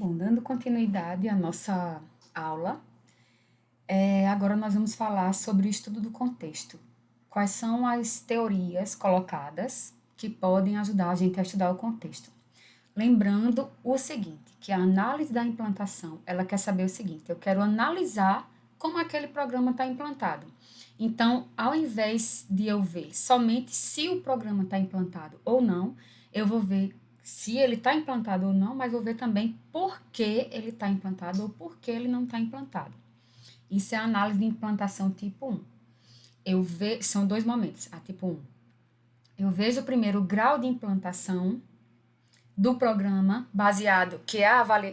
Bom, dando continuidade à nossa aula, agora nós vamos falar sobre o estudo do contexto. Quais são as teorias colocadas que podem ajudar a gente a estudar o contexto? Lembrando o seguinte, que a análise da implantação, ela quer saber o seguinte, eu quero analisar como aquele programa está implantado. Então, ao invés de eu ver somente se o programa está implantado ou não, eu vou ver se ele está implantado ou não, mas vou ver também por que ele está implantado ou por que ele não está implantado. Isso é a análise de implantação tipo 1. São dois momentos, a tipo 1. Eu vejo primeiro o grau de implantação do programa, baseado,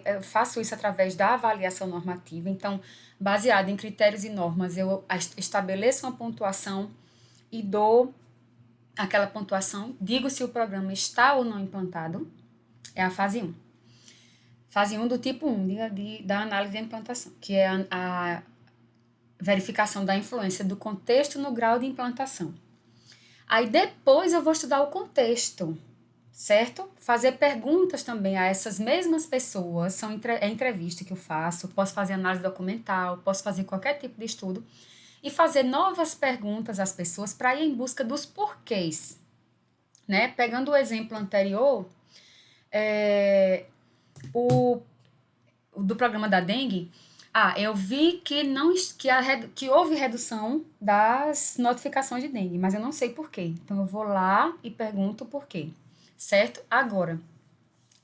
eu faço isso através da avaliação normativa. Então, baseado em critérios e normas, eu estabeleço uma pontuação e dou aquela pontuação, digo se o programa está ou não implantado, é a fase 1. Fase 1 do tipo 1, da análise de implantação, que é a verificação da influência do contexto no grau de implantação. Aí depois eu vou estudar o contexto, certo? Fazer perguntas também a essas mesmas pessoas, é entrevista que eu faço, posso fazer análise documental, posso fazer qualquer tipo de estudo, e fazer novas perguntas às pessoas para ir em busca dos porquês, né? Pegando o exemplo anterior, o do programa da dengue, eu vi que houve redução das notificações de dengue, mas eu não sei por quê. Então eu vou lá e pergunto por quê, certo? Agora,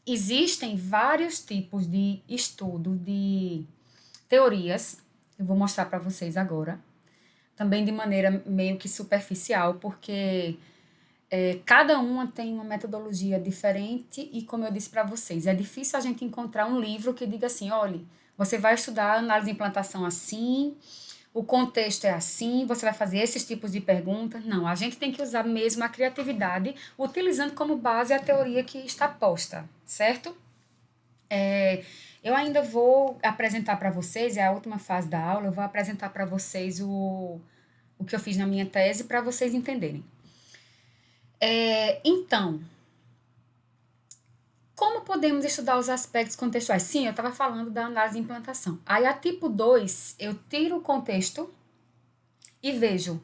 existem vários tipos de estudo, de teorias, eu vou mostrar para vocês agora, também de maneira meio que superficial, porque cada uma tem uma metodologia diferente e, como eu disse para vocês, é difícil a gente encontrar um livro que diga assim, olhe, você vai estudar análise de implantação assim, o contexto é assim, você vai fazer esses tipos de perguntas. Não, a gente tem que usar mesmo a criatividade, utilizando como base a teoria que está posta, certo? Eu ainda vou apresentar para vocês, é a última fase da aula, eu vou apresentar para vocês o que eu fiz na minha tese para vocês entenderem. Então, como podemos estudar os aspectos contextuais? Sim, eu estava falando da análise de implantação. Aí, a tipo 2, eu tiro o contexto e vejo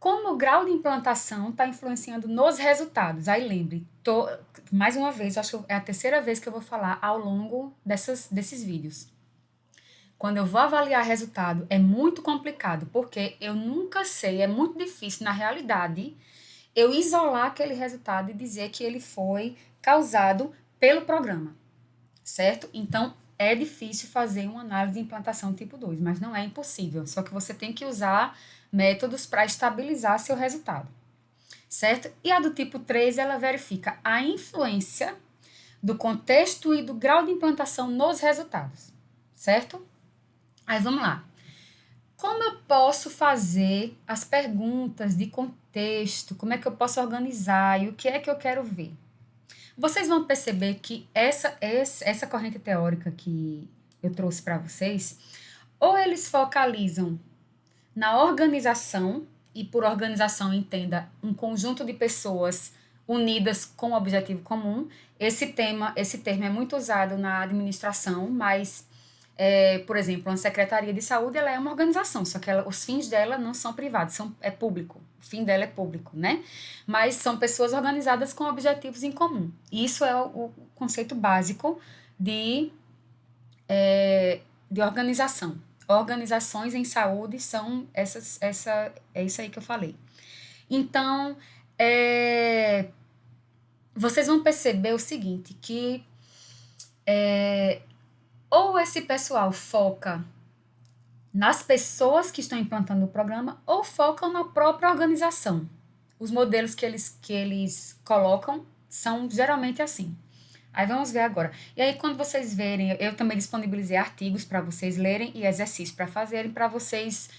como o grau de implantação está influenciando nos resultados. Aí, lembre, mais uma vez, acho que é a terceira vez que eu vou falar ao longo desses vídeos. Quando eu vou avaliar resultado, é muito complicado, porque eu nunca sei, é muito difícil, na realidade, eu isolar aquele resultado e dizer que ele foi causado pelo programa, certo? Então, é difícil fazer uma análise de implantação tipo 2, mas não é impossível, só que você tem que usar métodos para estabilizar seu resultado, certo? E a do tipo 3, ela verifica a influência do contexto e do grau de implantação nos resultados, certo? Aí vamos lá. Como eu posso fazer as perguntas de contexto? Como é que eu posso organizar? E o que é que eu quero ver? Vocês vão perceber que essa corrente teórica que eu trouxe para vocês, ou eles focalizam na organização, e por organização entenda um conjunto de pessoas unidas com um objetivo comum. Esse termo é muito usado na administração, mas por exemplo, uma secretaria de saúde, ela é uma organização, só que os fins dela não são privados, é público. O fim dela é público, né? Mas são pessoas organizadas com objetivos em comum. Isso é o conceito básico de, de organização. Organizações em saúde são é isso aí que eu falei. Então, vocês vão perceber o seguinte, que ou esse pessoal foca nas pessoas que estão implantando o programa ou focam na própria organização. Os modelos que eles colocam são geralmente assim. Aí vamos ver agora. E aí, quando vocês verem, eu também disponibilizei artigos para vocês lerem e exercícios para fazerem, para vocês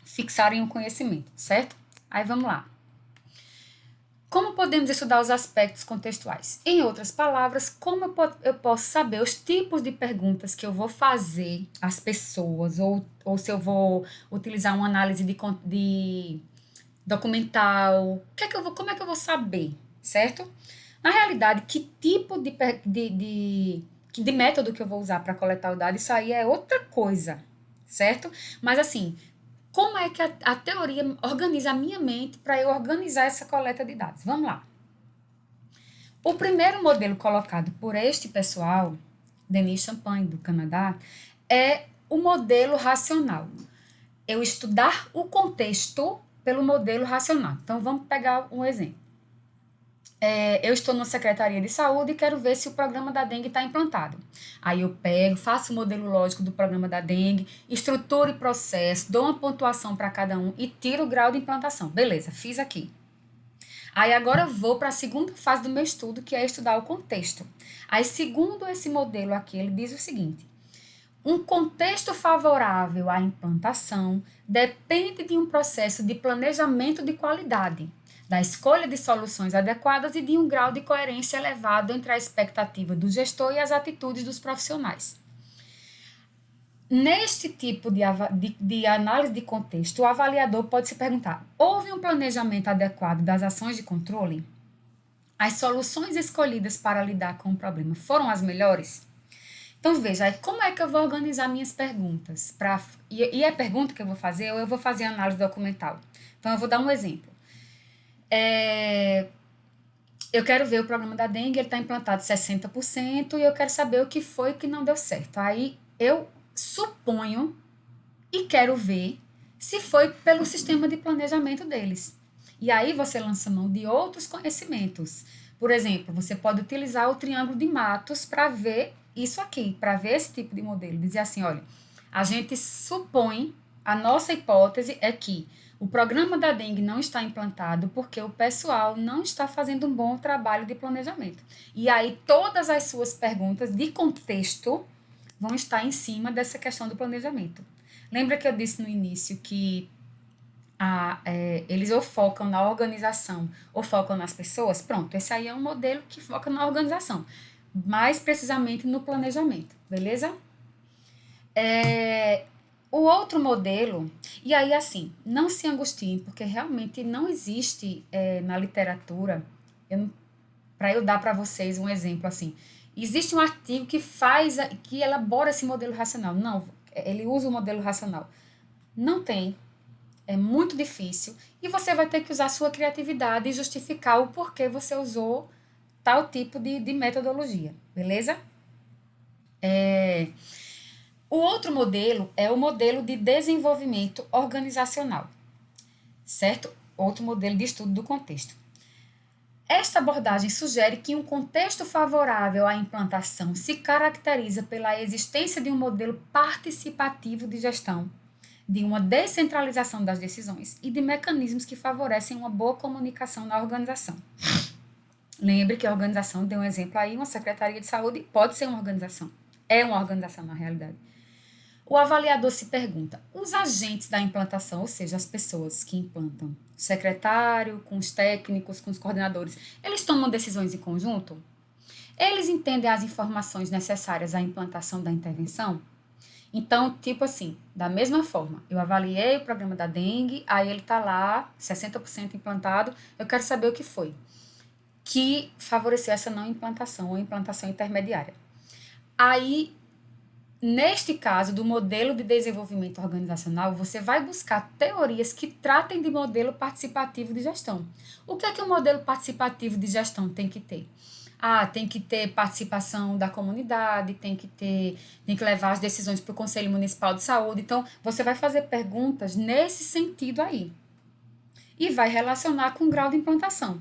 fixarem o conhecimento, certo? Aí vamos lá. Como podemos estudar os aspectos contextuais? Em outras palavras, como eu posso saber os tipos de perguntas que eu vou fazer às pessoas, ou se eu vou utilizar uma análise de documental, como é que eu vou saber, certo? Na realidade, que tipo de método que eu vou usar para coletar o dado, isso aí é outra coisa, certo? Mas assim, como é que a teoria organiza a minha mente para eu organizar essa coleta de dados? Vamos lá. O primeiro modelo colocado por este pessoal, Denis Champagne, do Canadá, é o modelo racional. Eu estudar o contexto pelo modelo racional. Então, vamos pegar um exemplo. Eu estou na Secretaria de Saúde e quero ver se o programa da dengue está implantado. Aí eu pego, faço o modelo lógico do programa da dengue, estruturo o processo, dou uma pontuação para cada um e tiro o grau de implantação. Beleza, fiz aqui. Aí agora eu vou para a segunda fase do meu estudo, que é estudar o contexto. Aí, segundo esse modelo aqui, ele diz o seguinte: um contexto favorável à implantação depende de um processo de planejamento de qualidade, da escolha de soluções adequadas e de um grau de coerência elevado entre a expectativa do gestor e as atitudes dos profissionais. Neste tipo de análise de contexto, o avaliador pode se perguntar: houve um planejamento adequado das ações de controle? As soluções escolhidas para lidar com o problema foram as melhores? Então, veja, como é que eu vou organizar minhas perguntas? E a pergunta que eu vou fazer, ou eu vou fazer análise documental. Então, eu vou dar um exemplo. Eu quero ver o programa da dengue, ele está implantado 60% e eu quero saber o que foi que não deu certo. Aí, eu suponho e quero ver se foi pelo sistema de planejamento deles. E aí, você lança mão de outros conhecimentos. Por exemplo, você pode utilizar o triângulo de Matos para ver isso aqui, para ver esse tipo de modelo. Dizer assim, olha, a gente supõe, a nossa hipótese é que o programa da dengue não está implantado porque o pessoal não está fazendo um bom trabalho de planejamento. E aí todas as suas perguntas de contexto vão estar em cima dessa questão do planejamento. Lembra que eu disse no início que eles ou focam na organização ou focam nas pessoas? Pronto, esse aí é um modelo que foca na organização, mais precisamente no planejamento, beleza? O outro modelo, e aí assim, não se angustiem, porque realmente não existe na literatura, para eu dar para vocês um exemplo assim, existe um artigo que elabora esse modelo racional. Não, ele usa o modelo racional. Não tem, é muito difícil, e você vai ter que usar a sua criatividade e justificar o porquê você usou tal tipo de metodologia, beleza? O outro modelo é o modelo de desenvolvimento organizacional, certo? Outro modelo de estudo do contexto. Esta abordagem sugere que um contexto favorável à implantação se caracteriza pela existência de um modelo participativo de gestão, de uma descentralização das decisões e de mecanismos que favorecem uma boa comunicação na organização. Lembre que a organização, deu um exemplo aí, uma secretaria de saúde pode ser uma organização. É uma organização na realidade. O avaliador se pergunta: os agentes da implantação, ou seja, as pessoas que implantam, o secretário, com os técnicos, com os coordenadores, eles tomam decisões em conjunto? Eles entendem as informações necessárias à implantação da intervenção? Então, tipo assim, da mesma forma, eu avaliei o programa da dengue, aí ele está lá, 60% implantado, eu quero saber o que foi que favoreceu essa não implantação ou implantação intermediária. Aí, neste caso do modelo de desenvolvimento organizacional, você vai buscar teorias que tratem de modelo participativo de gestão. O que é que o modelo participativo de gestão tem que ter? Tem que ter participação da comunidade, tem que levar as decisões para o Conselho Municipal de Saúde. Então, você vai fazer perguntas nesse sentido aí. E vai relacionar com o grau de implantação.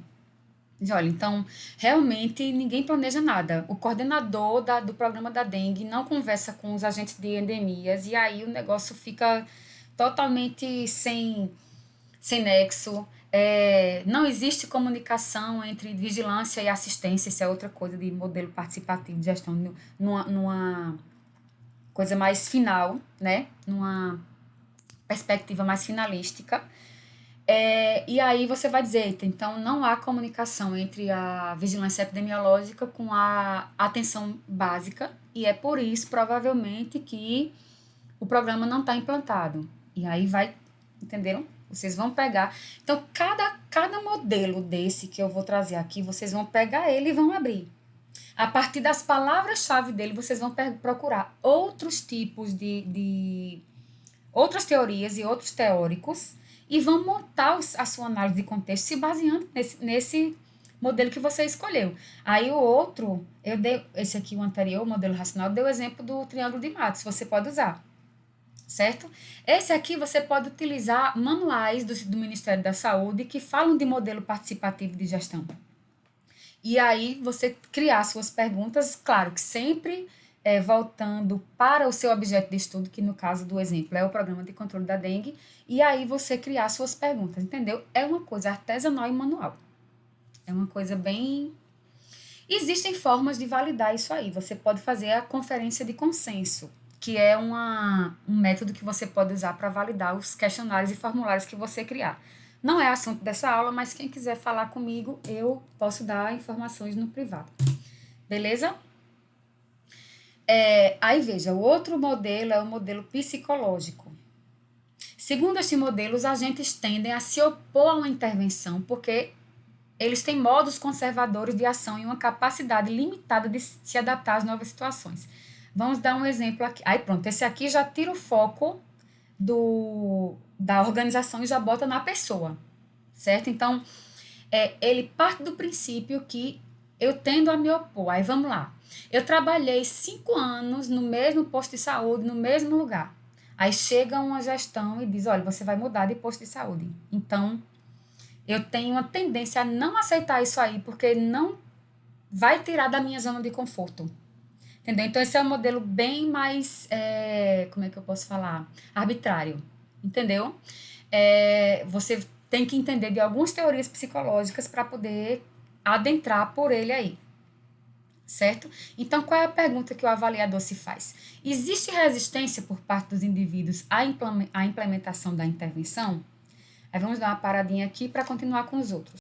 Olha, então, realmente ninguém planeja nada. O coordenador do programa da dengue não conversa com os agentes de endemias e aí o negócio fica totalmente sem nexo. Não existe comunicação entre vigilância e assistência, isso é outra coisa de modelo participativo de gestão, numa coisa mais final, né? Numa perspectiva mais finalística. E aí você vai dizer, então não há comunicação entre a vigilância epidemiológica com a atenção básica e é por isso, provavelmente, que o programa não está implantado. E aí vai, entenderam? Vocês vão pegar. Então, cada modelo desse que eu vou trazer aqui, vocês vão pegar ele e vão abrir. A partir das palavras-chave dele, vocês vão procurar outros tipos de outras teorias e outros teóricos e vão montar a sua análise de contexto se baseando nesse modelo que você escolheu. Aí o outro, esse aqui, o anterior, o modelo racional, deu o exemplo do triângulo de Matos, você pode usar, certo? Esse aqui você pode utilizar manuais do Ministério da Saúde que falam de modelo participativo de gestão. E aí você criar suas perguntas, claro que sempre voltando para o seu objeto de estudo, que no caso do exemplo é o programa de controle da dengue, e aí você criar suas perguntas, entendeu? É uma coisa artesanal e manual. É uma coisa bem... Existem formas de validar isso aí. Você pode fazer a conferência de consenso, que é um método que você pode usar para validar os questionários e formulários que você criar. Não é assunto dessa aula, mas quem quiser falar comigo, eu posso dar informações no privado. Beleza? Aí veja, o outro modelo é o modelo psicológico. Segundo este modelo, os agentes tendem a se opor a uma intervenção porque eles têm modos conservadores de ação e uma capacidade limitada de se adaptar às novas situações. Vamos dar um exemplo aqui. Aí pronto, esse aqui já tira o foco da organização e já bota na pessoa, certo? Então, ele parte do princípio que eu tendo a me opor. Aí vamos lá. Eu trabalhei 5 anos no mesmo posto de saúde, no mesmo lugar. Aí chega uma gestão e diz, olha, você vai mudar de posto de saúde. Então, eu tenho uma tendência a não aceitar isso aí, porque não vai tirar da minha zona de conforto. Entendeu? Então, esse é um modelo bem mais, como é que eu posso falar? Arbitrário. Entendeu? Você tem que entender de algumas teorias psicológicas para poder adentrar por ele aí. Certo? Então, qual é a pergunta que o avaliador se faz? Existe resistência por parte dos indivíduos à implementação da intervenção? Aí vamos dar uma paradinha aqui para continuar com os outros.